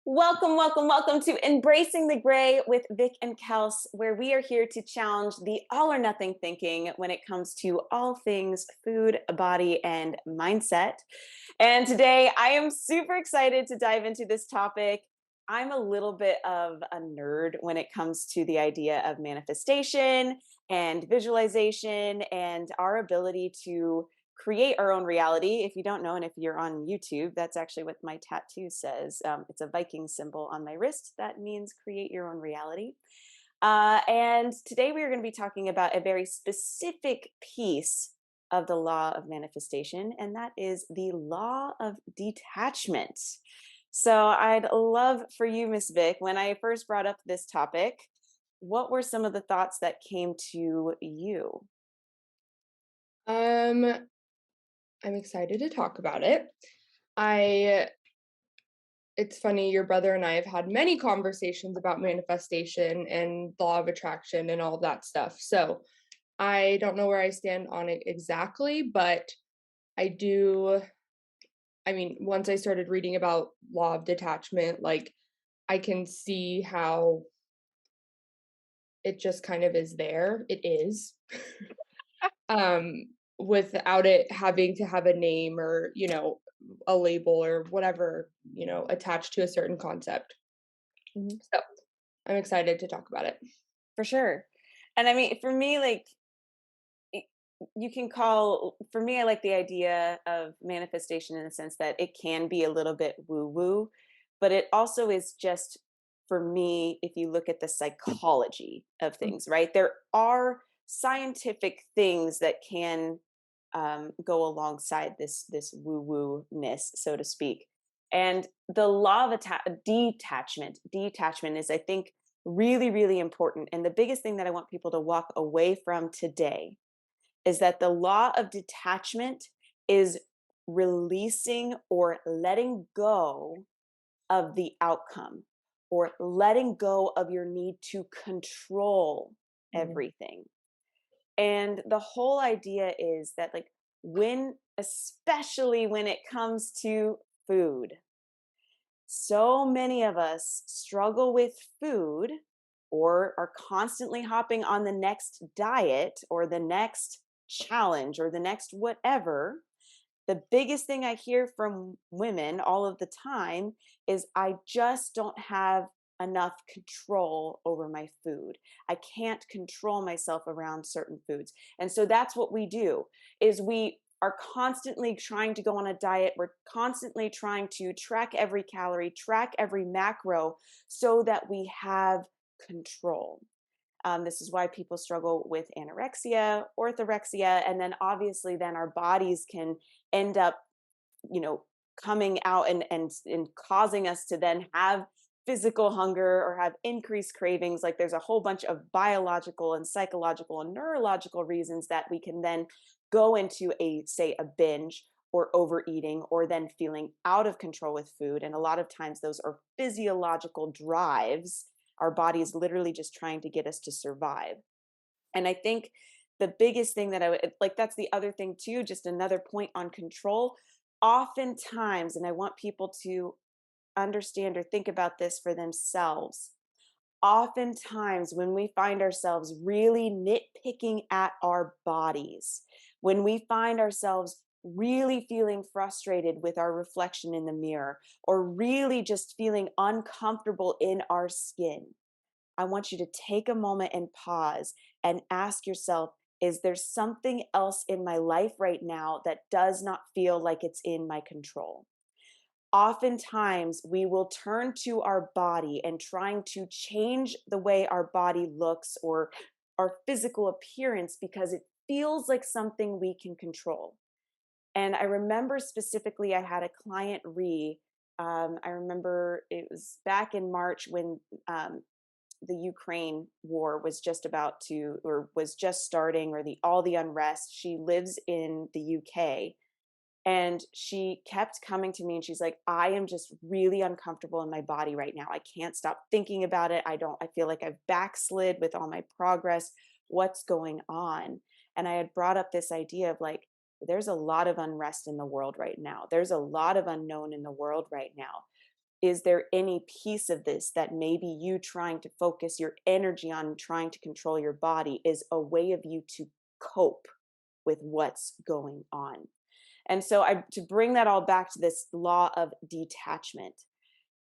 Welcome, welcome, welcome to Embracing the Gray with Vic and Kels, where we are here to challenge the all or nothing thinking when it comes to all things food, body, and mindset. And today I am super excited to dive into this topic. I'm a little bit of a nerd when it comes to the idea of manifestation and visualization and our ability to create our own reality. If you don't know, and if you're on YouTube, that's actually what my tattoo says. It's a Viking symbol on my wrist. That means create your own reality. And today we are going to be talking about a very specific piece of the law of manifestation, and that is the law of detachment. So I'd love for you, Miss Vic, when I first brought up this topic, what were some of the thoughts that came to you? Um, I'm excited to talk about it. I It's funny, your brother and I have had many conversations about manifestation and law of attraction and all of that stuff. So, I don't know where I stand on it exactly, but I do once I started reading about law of detachment, I can see how it just kind of is there. It is. um Without it having to have a name or a label or whatever attached to a certain concept. Mhm. So I'm excited to talk about it. For sure. And I mean, for me, y- you can call, for me, I like the idea of manifestation in the sense that it can be a little bit woo woo, but it also is just, for me, if you look at the psychology of Mm. things, right? There are scientific things that can go alongside this woo woo ness, so to speak. And the law of detachment is, I think, really, really important. And the biggest thing that I want people to walk away from today is that the law of detachment is releasing or letting go of the outcome, or letting go of your need to control Mhm. everything. And the whole idea is that, like, especially when it comes to food, so many of us struggle with food or are constantly hopping on the next diet or the next challenge or the next whatever. The biggest thing I hear from women all of the time is, I just don't have enough control over my food. I can't control myself around certain foods. And so that's what we do, is we are constantly trying to go on a diet. We're constantly trying to track every calorie, track every macro so that we have control. This is why people struggle with anorexia, orthorexia, and then obviously then our bodies can end up, you know, coming out and causing us to then have physical hunger or have increased cravings. Like, there's a whole bunch of biological and psychological and neurological reasons that we can then go into, a say, a binge or overeating, or then feeling out of control with food. And a lot of times those are physiological drives, our body is literally just trying to get us to survive. And I think the biggest thing that I would like, that's the other thing too, just another point on control. Oftentimes, and I want people to understand or think about this for themselves, oftentimes when we find ourselves really nitpicking at our bodies, when we find ourselves really feeling frustrated with our reflection in the mirror, or really just feeling uncomfortable in our skin, I want you to take a moment and pause and ask yourself, is there something else in my life right now that does not feel like it's in my control? Oftentimes, we will turn to our body and trying to change the way our body looks or our physical appearance because it feels like something we can control. And I remember specifically, I had a client I remember it was back in March when the Ukraine war was just about to, or was just starting, or the all the unrest. She lives in the UK, and she kept coming to me and she's like, I am just really uncomfortable in my body right now. I can't stop thinking about it. I feel like I've backslid with all my progress. What's going on? And I had brought up this idea of, like, there's a lot of unrest in the world right now. There's a lot of unknown in the world right now. Is there any piece of this that maybe you trying to focus your energy on trying to control your body is a way of you to cope with what's going on? And so I to bring that all back to this law of detachment,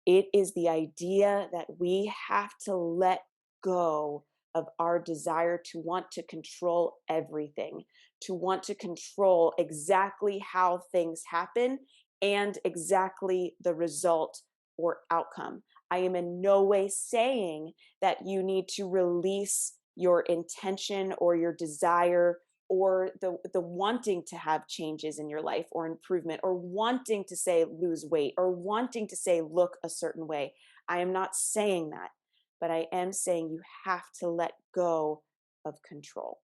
it is the idea that we have to let go of our desire to want to control everything, to want to control exactly how things happen and exactly the result or outcome. I am in no way saying that you need to release your intention or your desire or the wanting to have changes in your life or improvement or wanting to say lose weight or wanting to say look a certain way. I am not saying that, but I am saying you have to let go of control.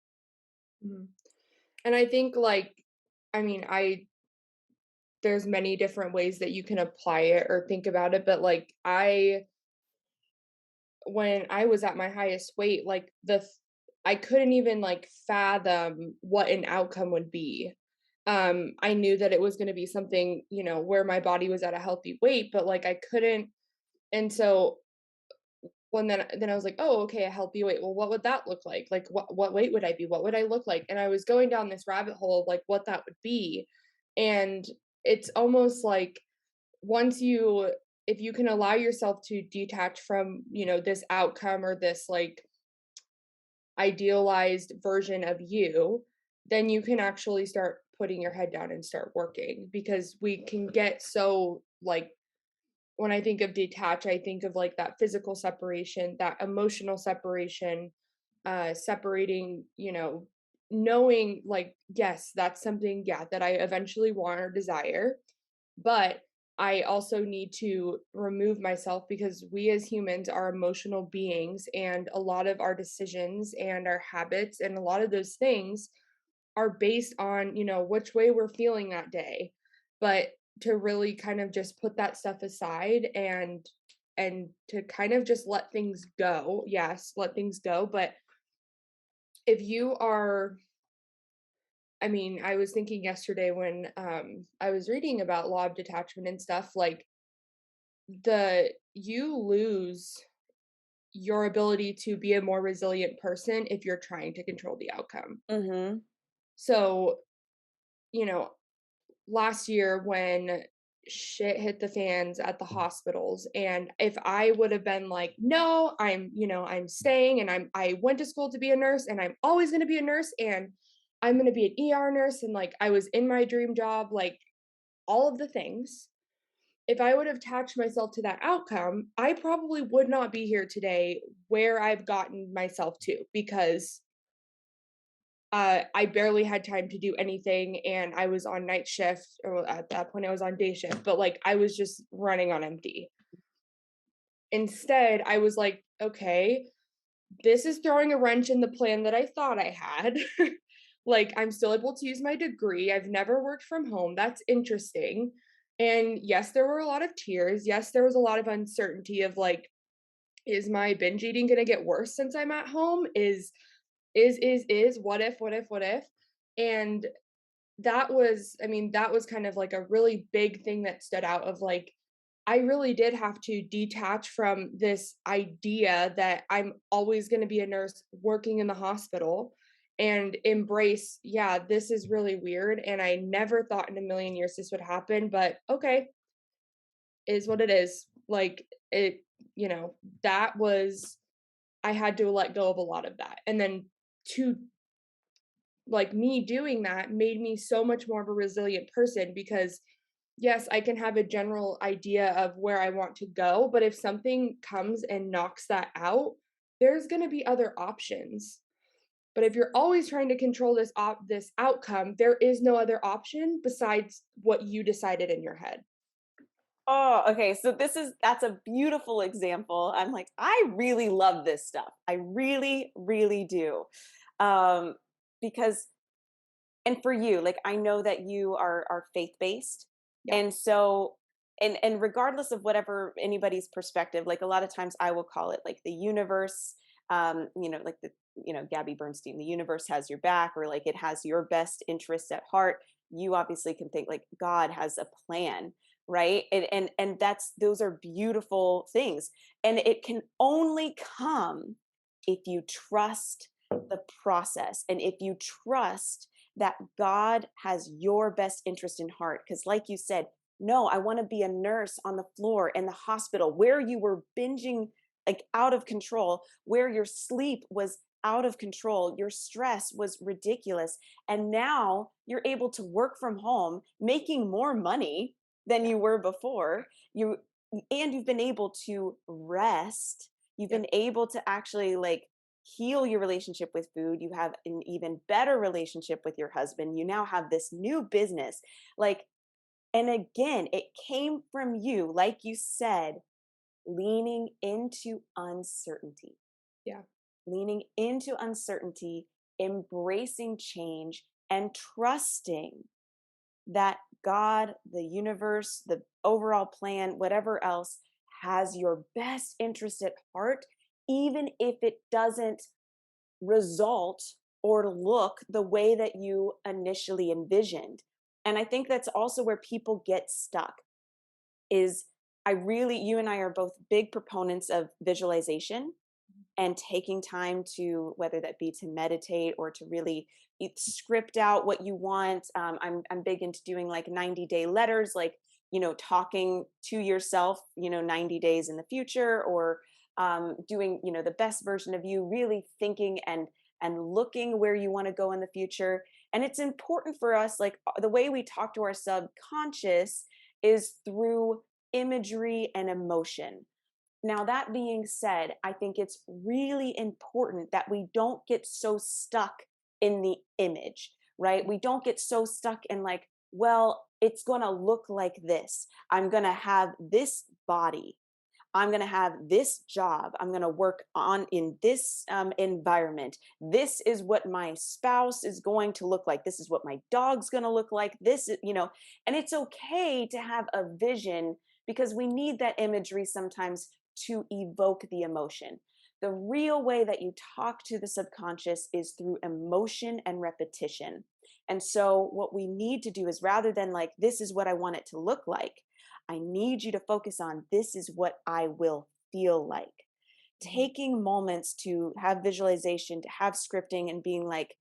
Mhm. And I think, like, I mean, I there's many different ways that you can apply it or think about it, but, like, I when I was at my highest weight, like, I couldn't even, like, fathom what an outcome would be. I knew that it was gonna be something, where my body was at a healthy weight, but, like, I couldn't. And so when then I was like, "Oh, okay, a healthy weight. Well, what would that look like? Like, what weight would I be? What would I look like?" And I was going down this rabbit hole of, like, what that would be. And it's almost like, once you if you can allow yourself to detach from, this outcome or this, like, idealized version of you, then you can actually start putting your head down and start working, because we can get so, like, when I think of detach, I think of, like, that physical separation, that emotional separation, separating, knowing, like, yes, that's something, yeah, that I eventually want or desire, but I also need to remove myself, because we as humans are emotional beings, and a lot of our decisions and our habits and a lot of those things are based on, which way we're feeling that day. But to really kind of just put that stuff aside, and to kind of just let things go. Yes, let things go, but if you are I mean, I was thinking yesterday when I was reading about law of detachment and stuff, like, you lose your ability to be a more resilient person if you're trying to control the outcome. Mhm. So, you know, last year when shit hit the fans at the hospitals, and if I would have been like, no, I'm staying, and I went to school to be a nurse, and I'm always going to be a nurse, and I'm going to be an ER nurse, and, like, I was in my dream job, like, all of the things. If I would have attached myself to that outcome, I probably would not be here today where I've gotten myself to, because I barely had time to do anything, and I was on night shift, or, well, at that point I was on day shift, but, like, I was just running on empty. Instead, I was like, okay, this is throwing a wrench in the plan that I thought I had. Like, I'm still able to use my degree. I've never worked from home. That's interesting. And yes, there were a lot of tears. Yes, there was a lot of uncertainty of, like, is my binge eating going to get worse since I'm at home? Is what if, what if, what if? And that was kind of like a really big thing that stood out of, like, I really did have to detach from this idea that I'm always going to be a nurse working in the hospital, and embrace, yeah, this is really weird. And I never thought in a million years this would happen, but okay, is what it is. Like, it, you know, that was, I had to let go of a lot of that. And then, to like, me doing that made me so much more of a resilient person, because yes, I can have a general idea of where I want to go, but if something comes and knocks that out, there's going to be other options. But if you're always trying to control this outcome, there is no other option besides what you decided in your head. Oh, okay. So that's a beautiful example. I'm like, I really love this stuff. I really, really do. Um, because and for you, like I know that you are faith-based. Yeah. And so and regardless of whatever anybody's perspective, like a lot of times I will call it like the universe, like Gabby Bernstein, the universe has your back, or like it has your best interests at heart. You obviously can think like God has a plan. right? And that's those are beautiful things. And it can only come if you trust the process and if you trust that God has your best interest in heart. Because, like you said, no, I want to be a nurse on the floor in the hospital where you were binging like out of control, where your sleep was out of control, your stress was ridiculous. And now you're able to work from home, making more money than you were before. You've been able to rest. You've Yeah. been able to actually like heal your relationship with food. You have an even better relationship with your husband. You now have this new business. Like, and again, it came from you, like you said, leaning into uncertainty, Yeah. leaning into uncertainty, embracing change, and trusting that God, the universe, the overall plan, whatever else, has your best interest at heart, even if it doesn't result or look the way that you initially envisioned. And I think that's also where people get stuck is you and I are both big proponents of visualization and taking time to whether that be to meditate or to really script out what you want. I'm big into doing like 90-day letters, like talking to yourself 90 days in the future, or doing the best version of you, really thinking and looking where you want to go in the future. And it's important for us, like the way we talk to our subconscious is through imagery and emotion. Now, that being said, I think it's really important that we don't get so stuck in the image, right? We don't get so stuck in like, well, it's going to look like this. I'm going to have this body. I'm going to have this job. I'm going to work on in this environment. This is what my spouse is going to look like. This is what my dog's going to look like. This is, and it's okay to have a vision because we need that imagery sometimes to evoke the emotion. The real way that you talk to the subconscious is through emotion and repetition. And so, what we need to do is rather than like, this is what I want it to look like, I need you to focus on this is what I will feel like. Mhm. Taking moments to have visualization, to have scripting, and being like,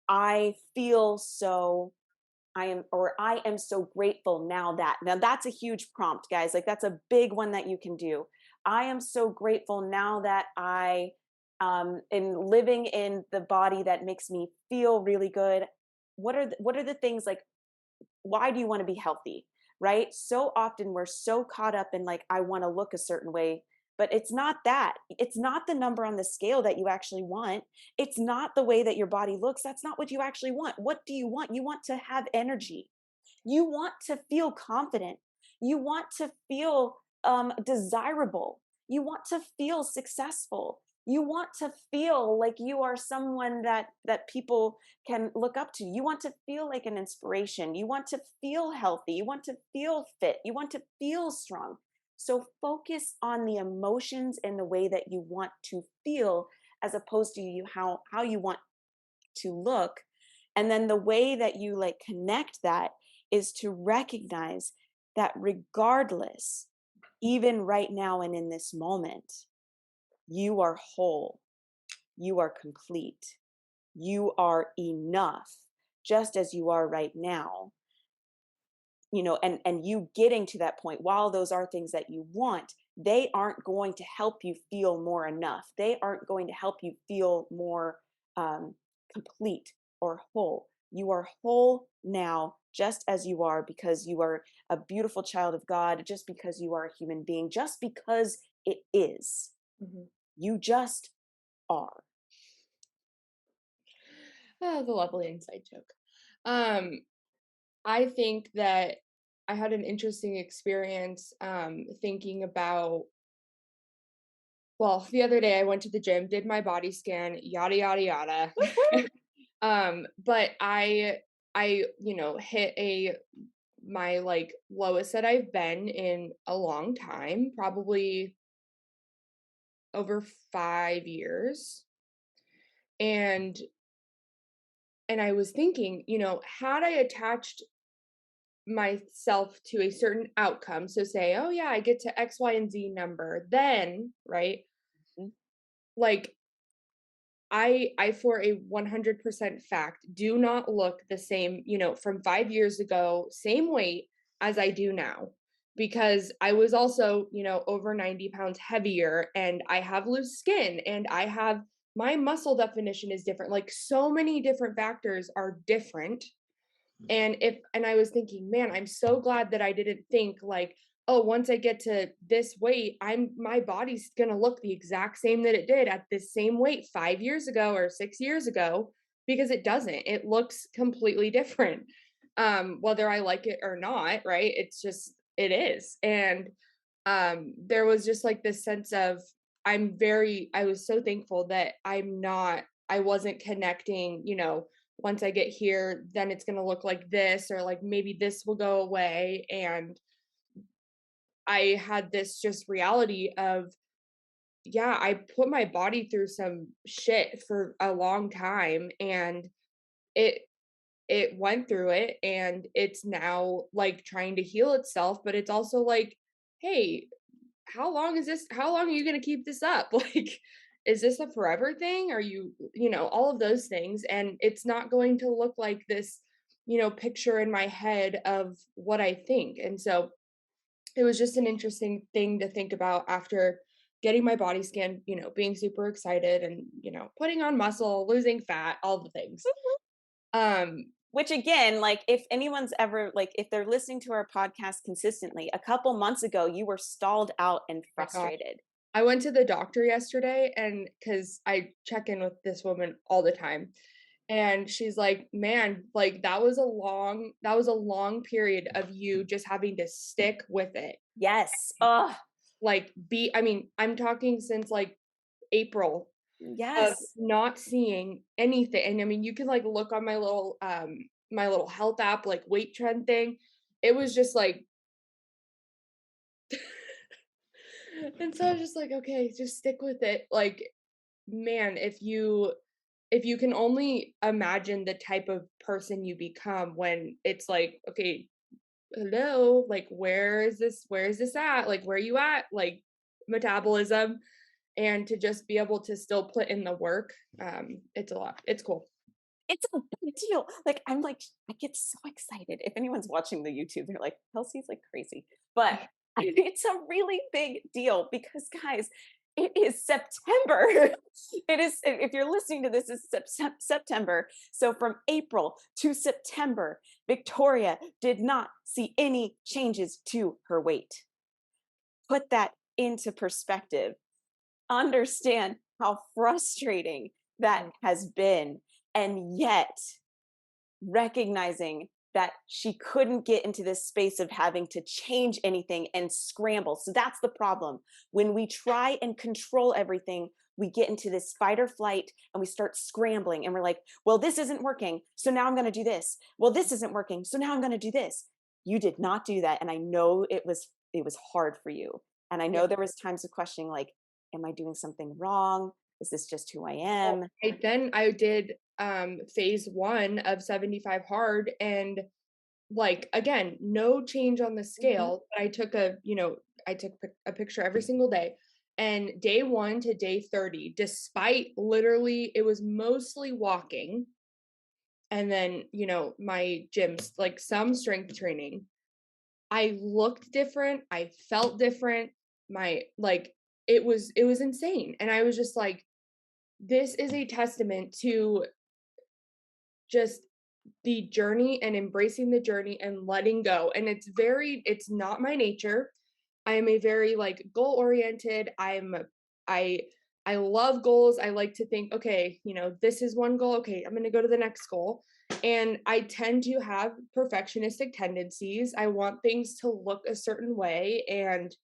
I feel so I am so grateful now that. Now that's a huge prompt, guys. Like that's a big one that you can do. I am so grateful now that I am living in the body that makes me feel really good. What are the things like why do you want to be healthy? Right? So often we're so caught up in like I want to look a certain way, but it's not that. It's not the number on the scale that you actually want. It's not the way that your body looks. That's not what you actually want. What do you want? You want to have energy. You want to feel confident. You want to feel desirable. You want to feel successful. You want to feel like you are someone that people can look up to. You want to feel like an inspiration. You want to feel healthy. You want to feel fit. You want to feel strong. So focus on the emotions and the way that you want to feel as opposed to how you want to look. And then the way that you like connect that is to recognize that regardless, even right now and in this moment, you are whole, you are complete, you are enough just as you are right now. And you getting to that point, while those are things that you want, they aren't going to help you feel more enough. They aren't going to help you feel more um, complete or whole. You are whole now just as you are, because you are a beautiful child of God, just because you are a human being, just because it is. Mhm. You just are. Oh, the lovely inside joke. Um, I think that I had an interesting experience thinking about, well, the other day I went to the gym, did my body scan, yada yada yada. But I hit a my like lowest that I've been in a long time, probably over 5 years. And and I was thinking, had I attached myself to a certain outcome, so say, oh yeah, I get to X, Y, and Z number, then, right? Mhm. Like I for a 100% fact do not look the same, from 5 years ago, same weight as I do now, because I was also, over 90 pounds heavier, and I have loose skin, and my muscle definition is different. Like, so many different factors are different. And I was thinking, man, I'm so glad that I didn't think like, oh, once I get to this weight, my body's gonna look the exact same that it did at this same weight 5 years ago or 6 years ago, because it doesn't. It looks completely different. Whether I like it or not, right? It's just it is. And there was just like this sense of I was so thankful that I wasn't connecting, once I get here, then it's going to look like this, or like maybe this will go away. And I had this just reality of, yeah, I put my body through some shit for a long time, and it, it went through it, and it's now like trying to heal itself. But it's also like, hey, how long are you going to keep this up? Like, is this a forever thing? Are all of those things? And it's not going to look like this, picture in my head of what I think. And so it was just an interesting thing to think about after getting my body scan, being super excited, and, putting on muscle, losing fat, all the things. Um, Which again, like if anyone's ever like if they're listening to our podcast consistently, a couple months ago you were stalled out and my God. frustrated. I went to the doctor yesterday, and because I check in with this woman all the time, and she's like, "Man, like that was a long period of you just having to stick with it." Yes. Oh, Like, I mean, I'm talking since like April of yes. not seeing anything. And I mean, you can like look on my little health app, like weight trend thing. It was just like and so I was just like, okay, just stick with it. Like, man, if you can only imagine the type of person you become when it's like, okay, hello, like where is this at? Like where are you at? Like metabolism, and to just be able to still put in the work, it's a lot. It's cool. It's a big deal. Like I'm like I get so excited. If anyone's watching the YouTube, they're like, Kelsey's like crazy. But it's a really big deal because guys, it is September. It is if you're listening to this, it's September. So from April to September, Victoria did not see any changes to her weight. Put that into perspective. Understand how frustrating that Mm, has been. And yet, recognizing that she couldn't get into this space of having to change anything and scramble. So that's the problem. When we try and control everything, we get into this fight or flight and we start scrambling and we're like, well, this isn't working. So now I'm going to do this. Well, this isn't working. So now I'm going to do this. You did not do that. And I know it was hard for you. And I yeah. know there was times of questioning like, am I doing something wrong? Is this just who I Well, am? I did phase 1 of 75 hard, and like again, no change on the Mhm. scale, but I took a picture every single day. And day 1 to day 30, despite literally it was mostly walking, and then, my gyms, like some strength training, I looked different, I felt different. My like it was insane. And I was just like, this is a testament to just the journey and embracing the journey and letting go. And it's not my nature. I am a very like goal oriented. I I love goals. I like to think, okay, this is one goal. Okay, I'm going to go to the next goal. And I tend to have perfectionistic tendencies. I want things to look a certain way, and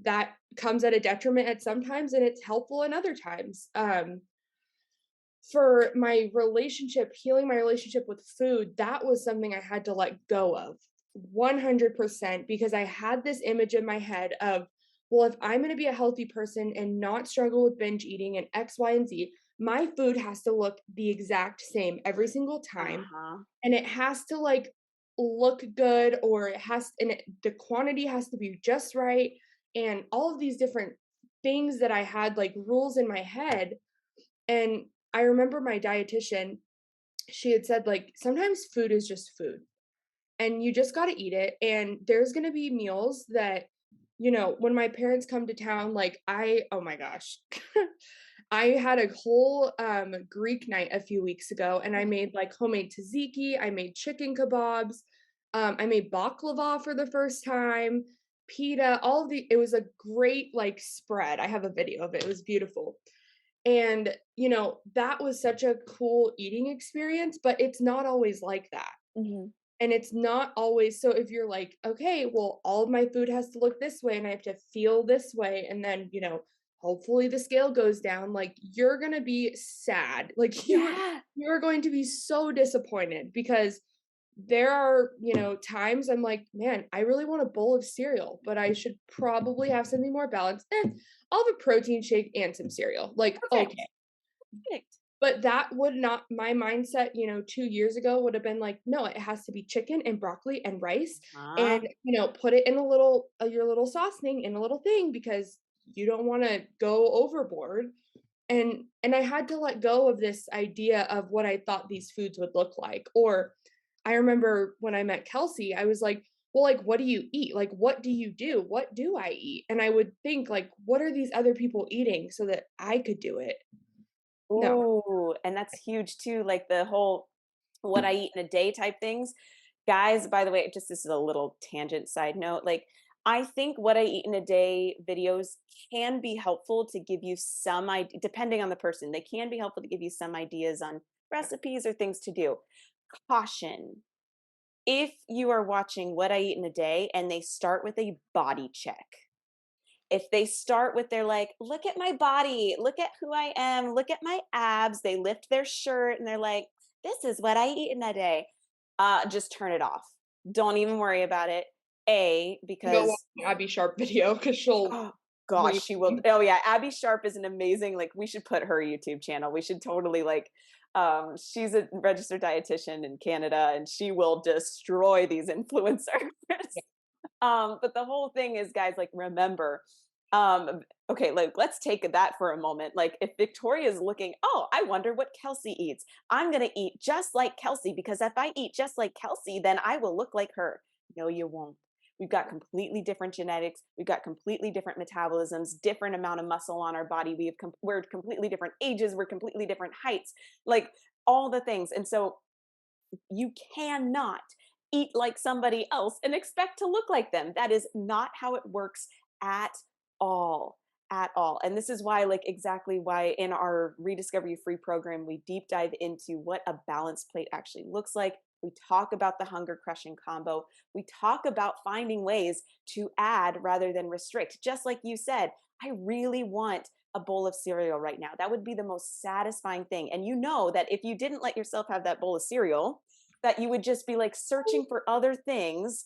that comes at a detriment at sometimes, and it's helpful in other times. For my relationship, healing my relationship with food, that was something I had to let go of 100%, because I had this image in my head of, well, if I'm going to be a healthy person and not struggle with binge eating and X, Y, and Z, my food has to look the exact same every single time. Uh-huh. And it has to like look good, or the quantity has to be just right, and all of these different things that I had like rules in my head. And I remember my dietitian, she had said like sometimes food is just food and you just got to eat it, and there's going to be meals that, when my parents come to town, like oh my gosh. I had a whole Greek night a few weeks ago, and I made like homemade tzatziki, I made chicken kebabs, I made baklava for the first time, pita, it was a great like spread. I have a video of it. It was beautiful. And, that was such a cool eating experience, but it's not always like that. Mhm. And it's not always, so if you're like, okay, well, all of my food has to look this way and I have to feel this way, and then, hopefully the scale goes down, like you're gonna be sad. Like Yeah. you're going to be so disappointed because there are, times I'm like, man, I really want a bowl of cereal, but I should probably have something more balanced. I'll have a protein shake and some cereal. Like, okay. Perfect. Perfect. But that would not, my mindset, 2 years ago would have been like, no, it has to be chicken and broccoli and rice, Uh-huh. and, put it in a little, your little sauce thing in a little thing because you don't want to go overboard. And I had to let go of this idea of what I thought these foods would look like. Or I remember when I met Kelsey, I was like, well, like, what do you eat? Like, what do you do? What do I eat? And I would think, like, what are these other people eating so that I could do it? No. Ooh, and that's huge too, like the whole what I eat in a day type things. Guys, by the way, just this is a little tangent side note, like I think what I eat in a day videos can be helpful to give you some idea, depending on the person. They can be helpful to give you some ideas on recipes or things to do. Caution. If you are watching what I eat in a day and they start with a body check, if they start with their like, look at my body, look at who I am, look at my abs, they lift their shirt and they're like, this is what I eat in a day. Just turn it off. Don't even worry about it. Go watch Because the Abby Sharp video because she'll oh gosh, read she will. me. Oh yeah, Abby Sharp is an amazing. Like we should put her YouTube channel. We should totally like. She's a registered dietitian in Canada, and she will destroy these influencers. But the whole thing is, guys, like, remember, okay, like, let's take that for a moment. Like, if Victoria is looking, oh, I wonder what Kelsey eats. I'm going to eat just like Kelsey because if I eat just like Kelsey, then I will look like her. No, you won't. We've got completely different genetics. We've got completely different metabolisms, different amount of muscle on our body. We're completely different ages. We're completely different heights, like all the things. And so you cannot eat like somebody else and expect to look like them. That is not how it works at all. At all. And this is why, like, exactly why in our Rediscover You Free program, we deep dive into what a balanced plate actually looks like. We talk about the hunger crushing combo. We talk about finding ways to add rather than restrict. Just like you said, I really want a bowl of cereal right now. That would be the most satisfying thing. And you know that if you didn't let yourself have that bowl of cereal, that you would just be like searching for other things,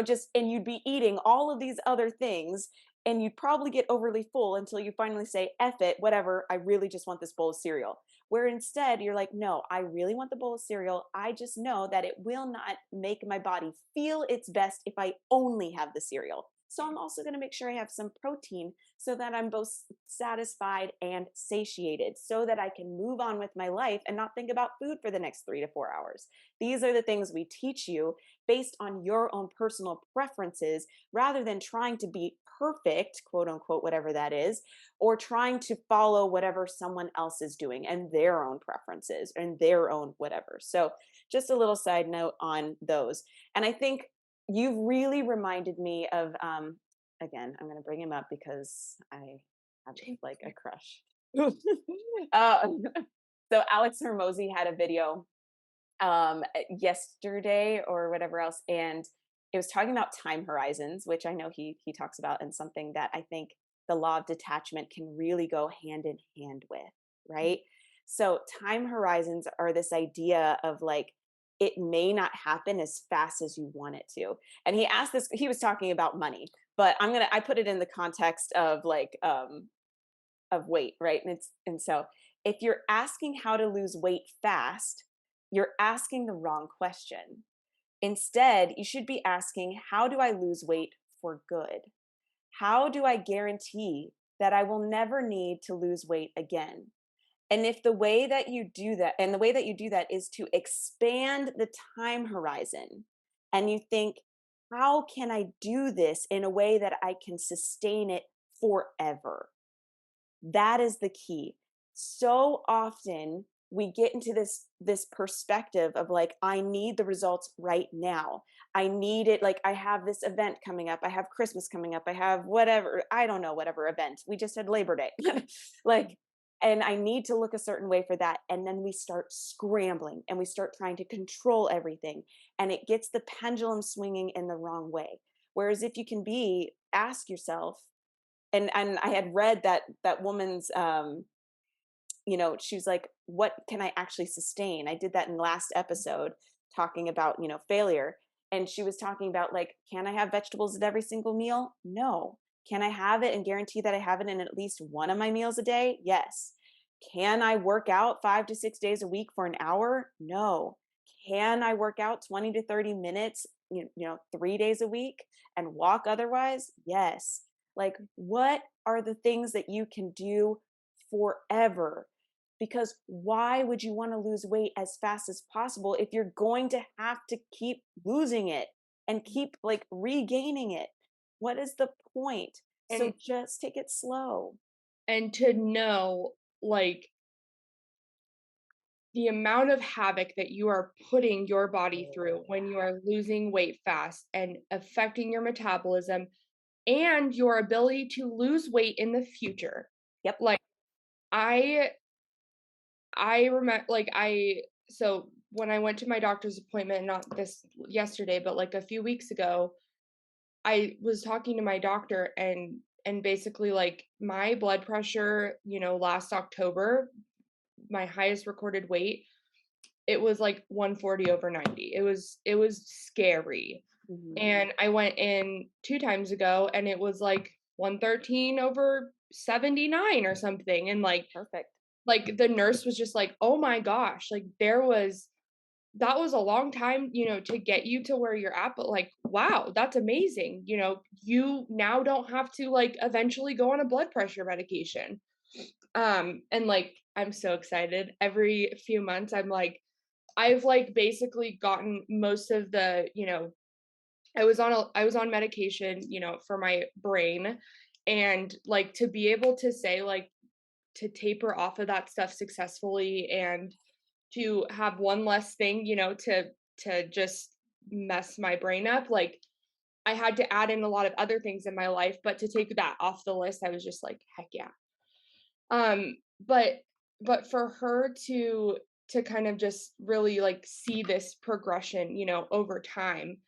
just and you'd be eating all of these other things and you'd probably get overly full until you finally say, F it, whatever, I really just want this bowl of cereal. Where instead you're like, no, I really want the bowl of cereal. I just know that it will not make my body feel its best if I only have the cereal. So I'm also going to make sure I have some protein so that I'm both satisfied and satiated so that I can move on with my life and not think about food for the next 3 to 4 hours. These are the things we teach you based on your own personal preferences rather than trying to be perfect, quote unquote, whatever that is, or trying to follow whatever someone else is doing and their own preferences and their own whatever. So, just a little side note on those. And I think you've really reminded me of, again, I'm going to bring him up because I have like a crush. uh, so, Alex Hermosi had a video yesterday or whatever else, and it was talking about time horizons, which I know he talks about, and something that I think the law of detachment can really go hand in hand with, right? So time horizons are this idea of like it may not happen as fast as you want it to. And he asked this, he was talking about money, but I put it in the context of like of weight, right? And so if you're asking how to lose weight fast, you're asking the wrong question. Instead, you should be asking, how do I lose weight for good? How do I guarantee that I will never need to lose weight again? And if the way that you do that, and the way that you do that is to expand the time horizon, and you think, how can I do this in a way that I can sustain it forever? That is the key. So often we get into this perspective of like, I need the results right now. I need it, like I have this event coming up. I have Christmas coming up. I have whatever, I don't know, whatever event. We just had Labor Day. Like, and I need to look a certain way for that. And then we start scrambling and we start trying to control everything. And it gets the pendulum swinging in the wrong way. Whereas if you can ask yourself, and I had read that woman's she was like, what can I actually sustain? I did that in last episode talking about, failure. And she was talking about like, can I have vegetables at every single meal? No. Can I have it and guarantee that I have it in at least one of my meals a day? Yes. Can I work out 5 to 6 days a week for an hour? No. Can I work out 20 to 30 minutes, 3 days a week and walk otherwise? Yes. Like, what are the things that you can do forever? Because why would you want to lose weight as fast as possible if you're going to have to keep losing it and keep like regaining it? What is the point? So And just take it slow. to know, like, the amount of havoc that you are putting your body through when you are losing weight fast and affecting your metabolism and your ability to lose weight in the future. Yep. Like, I I remember, like, so when I went to my doctor's appointment, not this yesterday, but like a few weeks ago, I was talking to my doctor, and basically like my blood pressure, last October, my highest recorded weight, it was like 140 over 90. It was scary. Hmm. And I went in 2 times ago and it was like 113 over 79 or something, and Perfect. like the nurse was just like, "Oh my gosh, like that was a long time, to get you to where you're at, but like, wow, that's amazing. You now don't have to like eventually go on a blood pressure medication." And like I'm so excited. Every few months I'm like I've like basically gotten most of the, I was on medication, for my brain, and like to be able to say like to taper off of that stuff successfully and to have one less thing, to just mess my brain up. Like I had to add in a lot of other things in my life, but to take that off the list, I was just like, heck yeah. Um, but for her to kind of just really like see this progression, over time.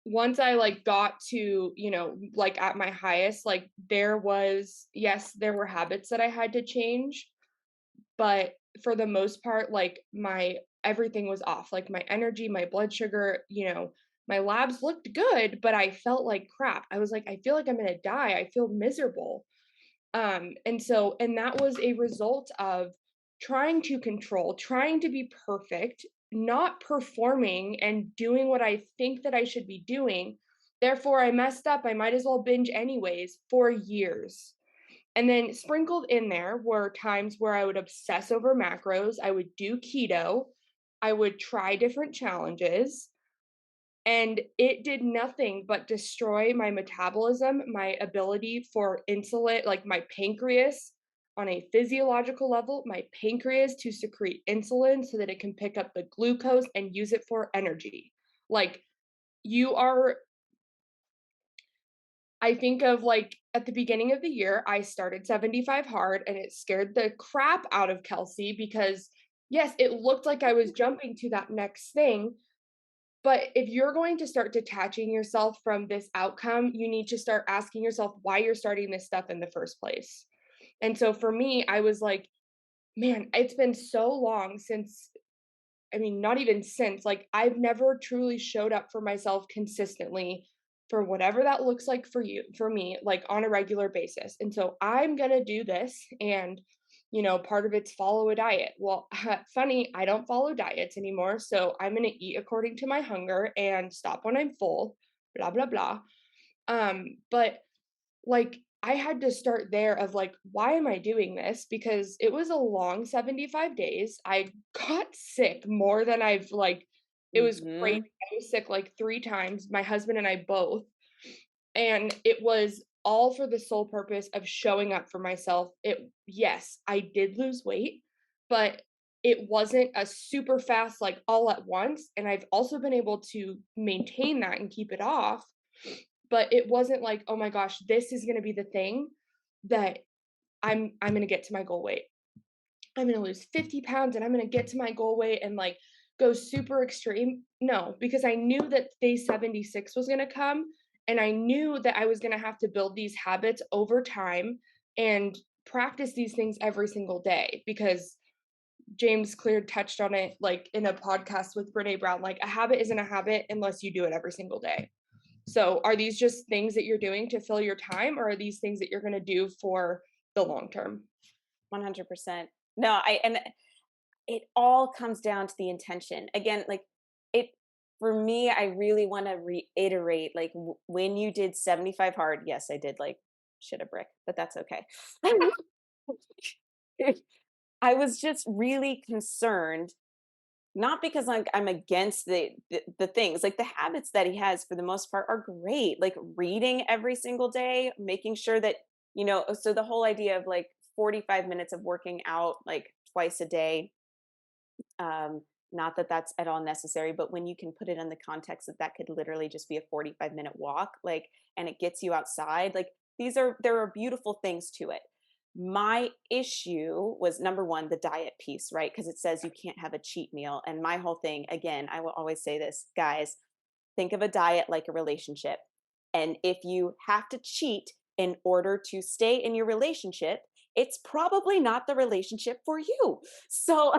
Once I like got to, like at my highest, like there were habits that I had to change, but for the most part, like my everything was off. Like my energy, my blood sugar, my labs looked good, but I felt like crap. I was like, I feel like I'm gonna die. I feel miserable. And that was a result of trying to control, trying to be perfect, not performing and doing what I think that I should be doing. Therefore, I messed up. I might as well binge anyways for years. And then sprinkled in there were times where I would obsess over macros, I would do keto, I would try different challenges, and it did nothing but destroy my metabolism, my ability for insulin, like my pancreas on a physiological level, my pancreas to secrete insulin so that it can pick up the glucose and use it for energy. Like, you are I think of like at the beginning of the year, I started 75 hard and it scared the crap out of Kelsey because, yes, it looked like I was jumping to that next thing. But if you're going to start detaching yourself from this outcome, you need to start asking yourself why you're starting this stuff in the first place. And so for me, I was like, man, it's been so long since, I mean, not even since, like, I've never truly showed up for myself consistently for whatever that looks like for you, for me, like on a regular basis. And so I'm going to do this. And part of it's follow a diet. Well, funny, I don't follow diets anymore. So I'm going to eat according to my hunger and stop when I'm full, blah, blah, blah. But like, I had to start there of like, why am I doing this? Because it was a long 75 days. I got sick more than I've like, it was crazy. Mhm. I was sick like 3 times, my husband and I both. And it was all for the sole purpose of showing up for myself. Yes, I did lose weight, but it wasn't a super fast, like all at once. And I've also been able to maintain that and keep it off. But it wasn't like, oh my gosh, this is gonna be the thing that I'm gonna get to my goal weight. I'm gonna lose 50 pounds and I'm gonna get to my goal weight and like go super extreme. No, because I knew that day 76 was gonna come and I knew that I was gonna have to build these habits over time and practice these things every single day because James Clear touched on it like in a podcast with Brene Brown. Like a habit isn't a habit unless you do it every single day. So are these just things that you're doing to fill your time or are these things that you're gonna do for the long term? 100%. No, and it all comes down to the intention. Again, like it for me, I really want to reiterate like when you did 75 hard, yes, I did like shit a brick, but that's okay. I was just really concerned, not because like I'm against the things, like the habits that he has for the most part are great. Like reading every single day, making sure that, so the whole idea of like 45 minutes of working out like twice a day, not that that's at all necessary, but when you can put it in the context that that could literally just be a 45-minute walk, like, and it gets you outside, like, there are beautiful things to it. My issue was number one, the diet piece, right? Because it says you can't have a cheat meal. And my whole thing, again, I will always say this, guys, think of a diet like a relationship. And if you have to cheat in order to stay in your relationship, it's probably not the relationship for you. So,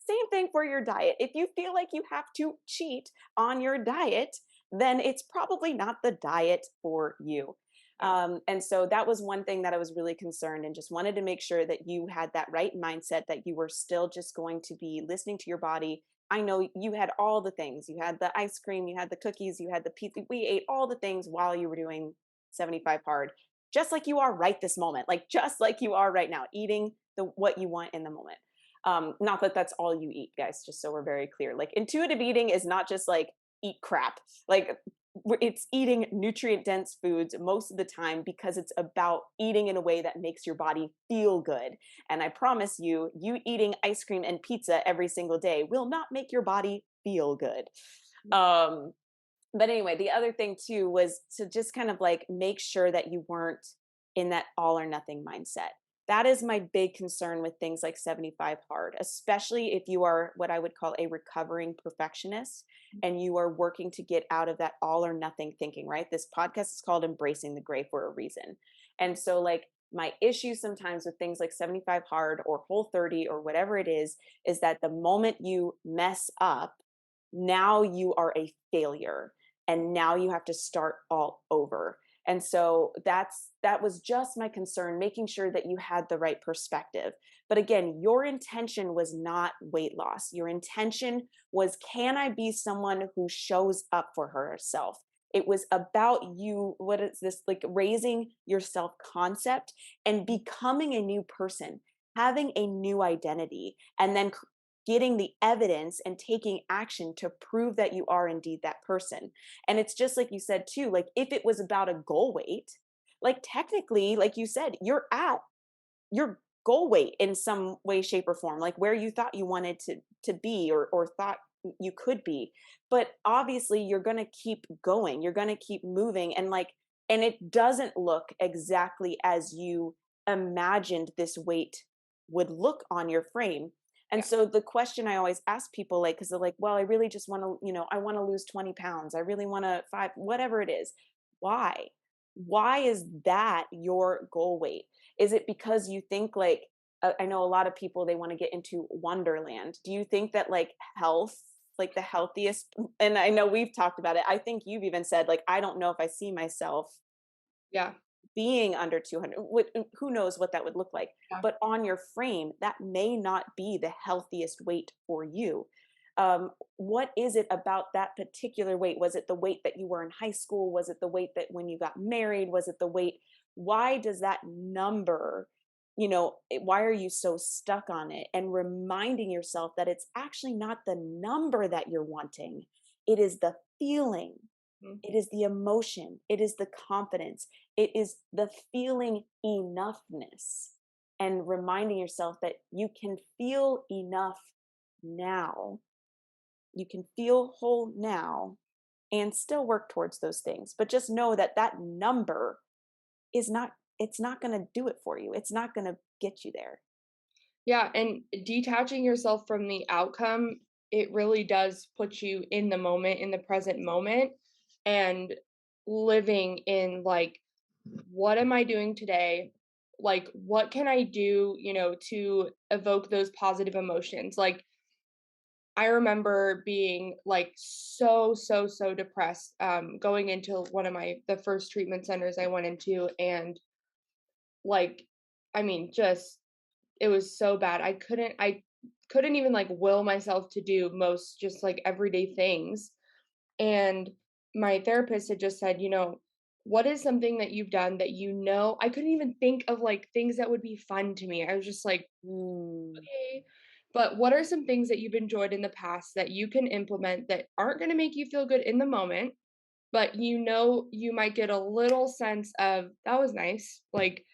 same thing for your diet. If you feel like you have to cheat on your diet, then it's probably not the diet for you. Yeah. And so that was one thing that I was really concerned and just wanted to make sure that you had that right mindset, that you were still just going to be listening to your body. I know you had all the things. You had the ice cream, you had the cookies, you had the pizza. We ate all the things while you were doing 75 hard, just like you are right this moment, like just like you are right now, eating the what you want in the moment. Not that that's all you eat, guys, just so we're very clear. Like intuitive eating is not just like eat crap. Like it's eating nutrient dense foods most of the time because it's about eating in a way that makes your body feel good. And I promise you, you eating ice cream and pizza every single day will not make your body feel good. Um, but anyway, the other thing too was to just kind of like make sure that you weren't in that all or nothing mindset. That is my big concern with things like 75 hard, especially if you are what I would call a recovering perfectionist and you are working to get out of that all or nothing thinking, right? This podcast is called Embracing the Gray for a reason. And so, like, my issue sometimes with things like 75 hard or whole 30 or whatever it is that the moment you mess up, now you are a failure and now you have to start all over. And so that was just my concern, making sure that you had the right perspective. But again, your intention was not weight loss. Your intention was, can I be someone who shows up for herself? It was about you, what is this, like raising your self concept and becoming a new person, having a new identity, and then getting the evidence and taking action to prove that you are indeed that person. And it's just like you said too, like if it was about a goal weight, like technically, like you said, you're at your goal weight in some way, shape, or form, like where you thought you wanted to be or thought you could be. But obviously you're gonna keep going, you're gonna keep moving, and like, and it doesn't look exactly as you imagined this weight would look on your frame. And Yeah. so the question I always ask people, like, because they're like, well, I really just want to, I want to lose 20 pounds. I really want to five, whatever it is. Why? Why is that your goal weight? Is it because you think like, I know a lot of people, they want to get into wonderland. Do you think that like health, like the healthiest, and I know we've talked about it. I think you've even said like, I don't know if I see myself Yeah. being under 200, who knows what that would look like. Yeah. But on your frame, that may not be the healthiest weight for you. What is it about that particular weight? Was it the weight that you were in high school? Was it the weight that when you got married? Was it the weight? Why does that number, why are you so stuck on it? And reminding yourself that it's actually not the number that you're wanting, it is the feeling, Mhm. it is the emotion, it is the confidence, it is the feeling enoughness. And reminding yourself that you can feel enough now, you can feel whole now and still work towards those things. But just know that that number is not, it's not going to do it for you. It's not going to get you there. Yeah, and detaching yourself from the outcome, it really does put you in the moment, in the present moment, and living in like, what am I doing today? Like, what can I do, to evoke those positive emotions? Like, I remember being like so, so, so depressed, going into one of the first treatment centers I went into, and like, I mean, just it was so bad. I couldn't even, like, will myself to do most just, like, everyday things, and my therapist had just said, "What is something that you've done that I couldn't even think of, like, things that would be fun to me. I was just like, Mm, "Okay." But what are some things that you've enjoyed in the past that you can implement that aren't gonna make you feel good in the moment, but you might get a little sense of, "That was nice." Like,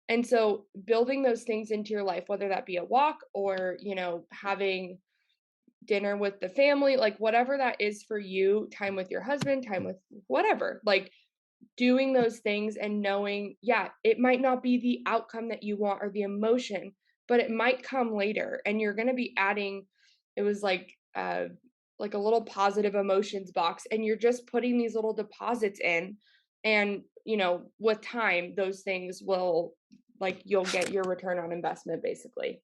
and so building those things into your life, whether that be a walk or, having dinner with the family, like whatever that is for you, time with your husband, time with whatever, like doing those things and knowing, yeah, it might not be the outcome that you want or the emotion, but it might come later and you're going to be adding, it was like a little positive emotions box, and you're just putting these little deposits in, and with time those things will, like, you'll get your return on investment basically.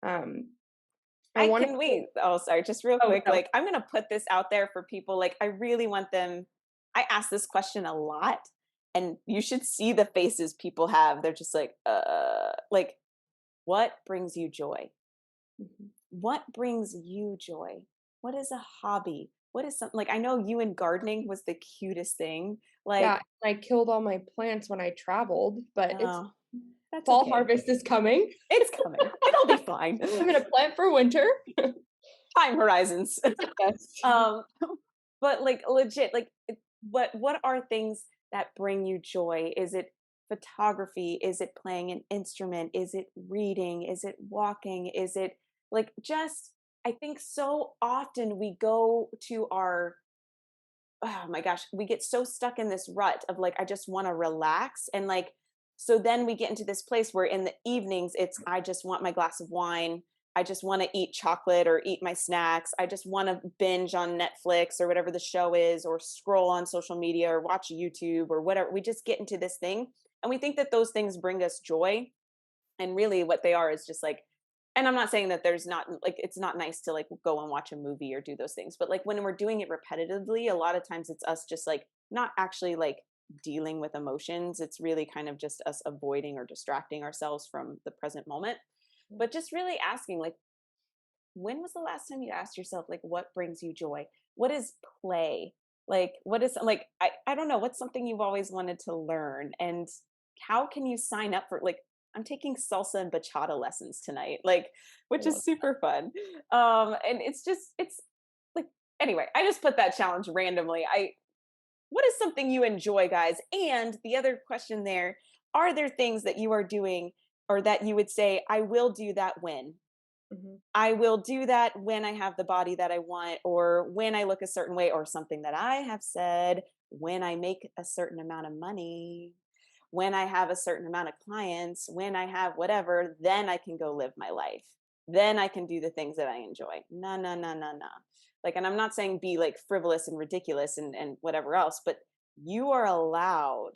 um I I wanted can to. wait. Oh, sorry, just real Oh quick. no. Like, I'm going to put this out there for people. Like, I really want them. I ask this question a lot, and you should see the faces people have. They're just like, what brings you joy? Mhm. What brings you joy? What is a hobby? What is something like, I know you and gardening was the cutest thing. Yeah, Like, I killed all my plants when I traveled, but it's oh, that's fall okay. harvest is coming. It's coming. It'll be fine. I'm gonna plant for winter. Time horizons. Yes. um, but like legit, like what are things that bring you joy? Is it photography? Is it playing an instrument? Is it reading? Is it walking? Is it like just, I think so often we go to our, oh my gosh, we get so stuck in this rut of like, I just want to relax. And like, so then we get into this place where in the evenings, it's, I just want my glass of wine. I just want to eat chocolate or eat my snacks. I just want to binge on Netflix or whatever the show is, or scroll on social media or watch YouTube or whatever. We just get into this thing. And we think that those things bring us joy, and really what they are is just like, and I'm not saying that there's not, like, it's not nice to like go and watch a movie or do those things, but like when we're doing it repetitively, a lot of times it's us just like not actually like dealing with emotions. It's really kind of just us avoiding or distracting ourselves from the present moment. But just really asking, like, when was the last time you asked yourself, like, what brings you joy? What is play? Like, what is, like, I don't know, what's something you've always wanted to learn? And how can you sign up for, like, I'm taking salsa and bachata lessons tonight, like, I which love is super fun. And it's just, it's like, anyway, I just put that challenge randomly. What is something you enjoy, guys? And the other question there, are there things that you are doing or that you would say, I will do that when? Mhm. I will do that when I have the body that I want, or when I look a certain way, or something that I have said, when I make a certain amount of money, when I have a certain amount of clients, when I have whatever, then I can go live my life. Then I can do the things that I enjoy. No, no, no, no, no. Like, and I'm not saying be like frivolous and ridiculous and whatever else, but you are allowed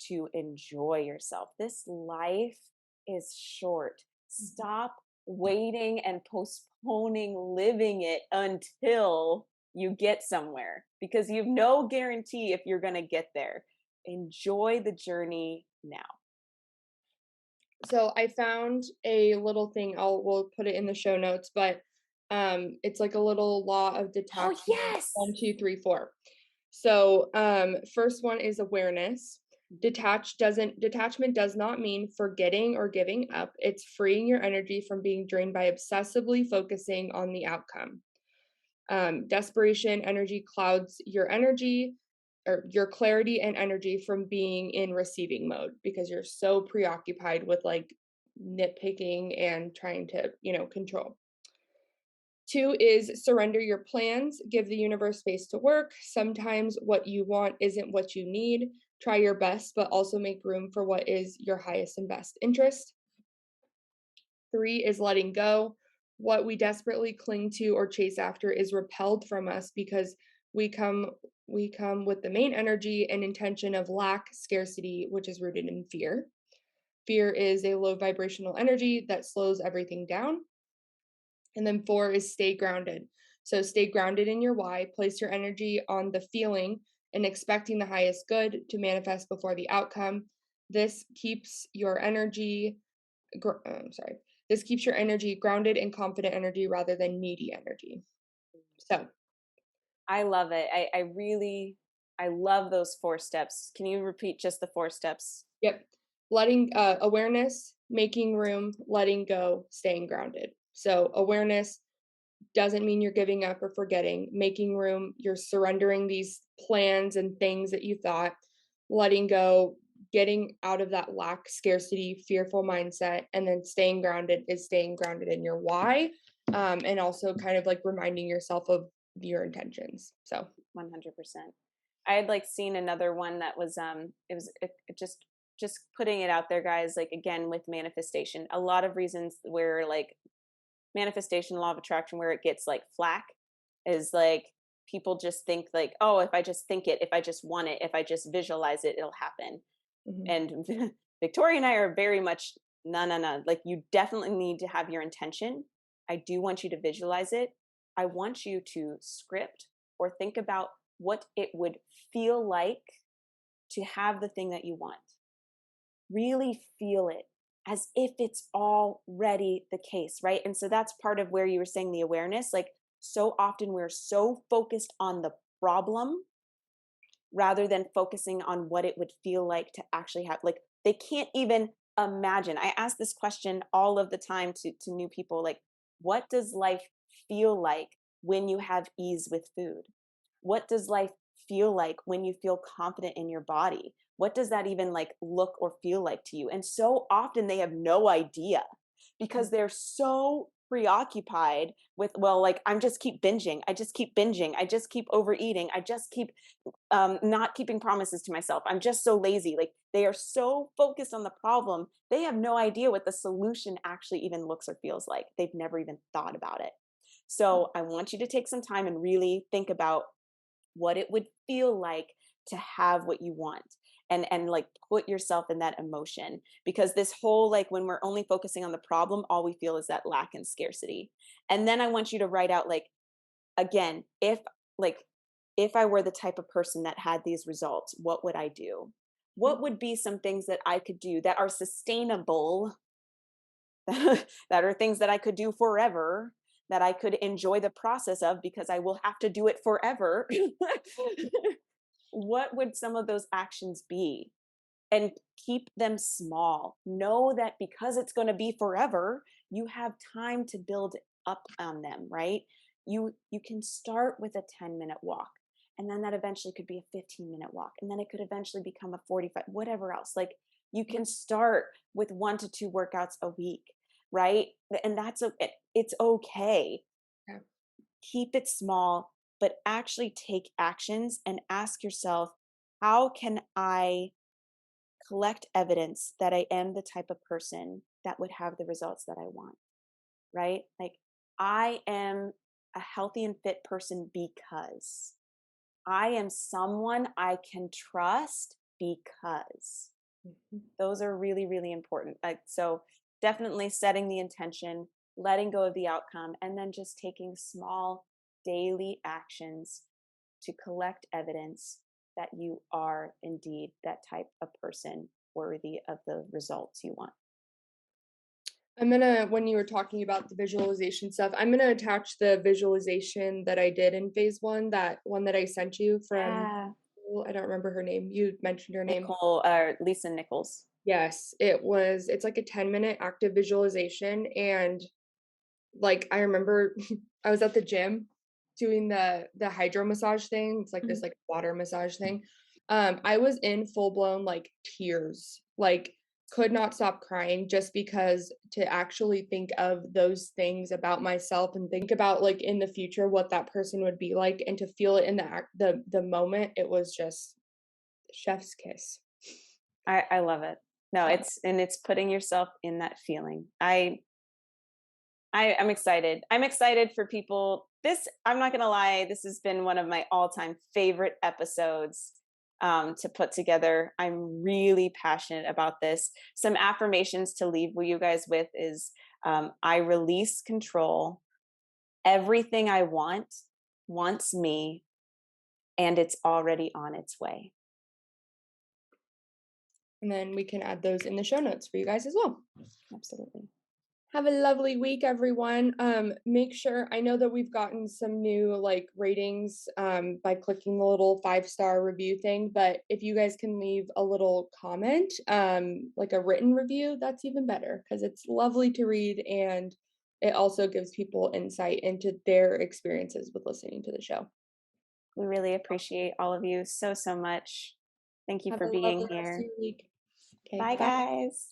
to enjoy yourself. This life is short. Mhm. Stop waiting and postponing living it until you get somewhere, because you have no guarantee if you're going to get there. Enjoy the journey, now? So I found a little thing, we'll put it in the show notes, but it's like a little law of Oh, detachment, yes. 1, 2, 3, 4. So first one is awareness. Detachment does not mean forgetting or giving up. It's freeing your energy from being drained by obsessively focusing on the outcome. Desperation energy clouds your energy or your clarity and energy from being in receiving mode because you're so preoccupied with like nitpicking and trying to, control. Two is surrender your plans, give the universe space to work. Sometimes what you want isn't what you need. Try your best, but also make room for what is your highest and best interest. Three is letting go. What we desperately cling to or chase after is repelled from us because we come we come with the main energy and intention of lack, scarcity, which is rooted in fear. Fear is a low vibrational energy that slows everything down. And then four is stay grounded. So stay grounded in your why, place your energy on the feeling and expecting the highest good to manifest before the outcome. This keeps your energy sorry. This keeps your energy grounded and confident energy rather than needy energy. So, I love it. I love those 4 steps. Can you repeat just the 4 steps? yep. Letting awareness, making room, letting go, staying grounded. So, awareness doesn't mean you're giving up or forgetting. Making room, you're surrendering these plans and things that you thought. Letting go, getting out of that lack, scarcity, fearful mindset, and then staying grounded is staying grounded in your why, and also kind of like reminding yourself of your intentions. So, 100%. I had like seen another one that was it just putting it out there, guys, like again with manifestation. A lot of reasons where like manifestation, law of attraction, where it gets like flack is like people just think like, oh, if I just think it, if I just want it, if I just visualize it, it'll happen. mhm, And Victoria and I are very much no, no, no. Like you definitely need to have your intention. I do want you to visualize it. I want you to script or think about what it would feel like to have the thing that you want. Really feel it as if it's already the case, right? And so that's part of where you were saying the awareness. Like so often we're so focused on the problem rather than focusing on what it would feel like to actually have like they can't even imagine. I ask this question all of the time to new people like what does life feel like when you have ease with food? What does life feel like when you feel confident in your body? What does that even like look or feel like to you? And so often they have no idea because they're so preoccupied with well like I'm just keep binging, I just keep binging, I just keep overeating, I just keep not keeping promises to myself. I'm just so lazy. Like they are so focused on the problem, they have no idea what the solution actually even looks or feels like. They've never even thought about it. So I want you to take some time and really think about what it would feel like to have what you want and like put yourself in that emotion because this whole like when we're only focusing on the problem all we feel is that lack and scarcity. And then I want you to write out like again, like if I were the type of person that had these results, what would I do? What mhm, would be some things that I could do that are sustainable, that are things that I could do forever, that I could enjoy the process of because I will have to do it forever? What would some of those actions be? And keep them small. Know that because it's going to be forever, you have time to build up on them, right? You can start with a 10-minute walk and then that eventually could be a 15-minute walk and then it could eventually become a 45 whatever else. Like you yeah, can start with 1 to 2 workouts a week, right? And it's okay. yeah, Keep it small, but actually take actions and ask yourself, how can I collect evidence that I am the type of person that would have the results that I want, right? Like, I am a healthy and fit person because I am someone I can trust because mhm, those are really, really important. Like, so definitely setting the intention, letting go of the outcome, and then just taking small daily actions to collect evidence that you are indeed that type of person worthy of the results you want. I'm gonna, when you were talking about the visualization stuff, I'm gonna attach the visualization that I did in phase one, that one that I sent you from, Yeah. oh, I don't remember her name. You mentioned her name. Lisa Nichols. Yes, it's like a 10-minute active visualization. And like I remember I was at the gym doing the hydro massage thing. It's like this Mhm. like water massage thing. I was in full blown like tears. Like could not stop crying just because to actually think of those things about myself and think about like in the future what that person would be like and to feel it in the moment, it was just chef's kiss. I love it. No, Yeah. it's putting yourself in that feeling. I'm excited. I'm excited for people. I'm not gonna lie, this has been one of my all-time favorite episodes to put together. I'm really passionate about this. Some affirmations to leave you guys with is I release control. Everything I want wants me, and it's already on its way. And then we can add those in the show notes for you guys as well. Absolutely. Have a lovely week, everyone. Make sure, I know that we've gotten some new like ratings by clicking the little 5-star review thing, but if you guys can leave a little comment, like a written review, that's even better because it's lovely to read and it also gives people insight into their experiences with listening to the show. We really appreciate all of you so, so much. Thank you Have for a being lovely rest of here. your week. Okay, Bye, bye. guys.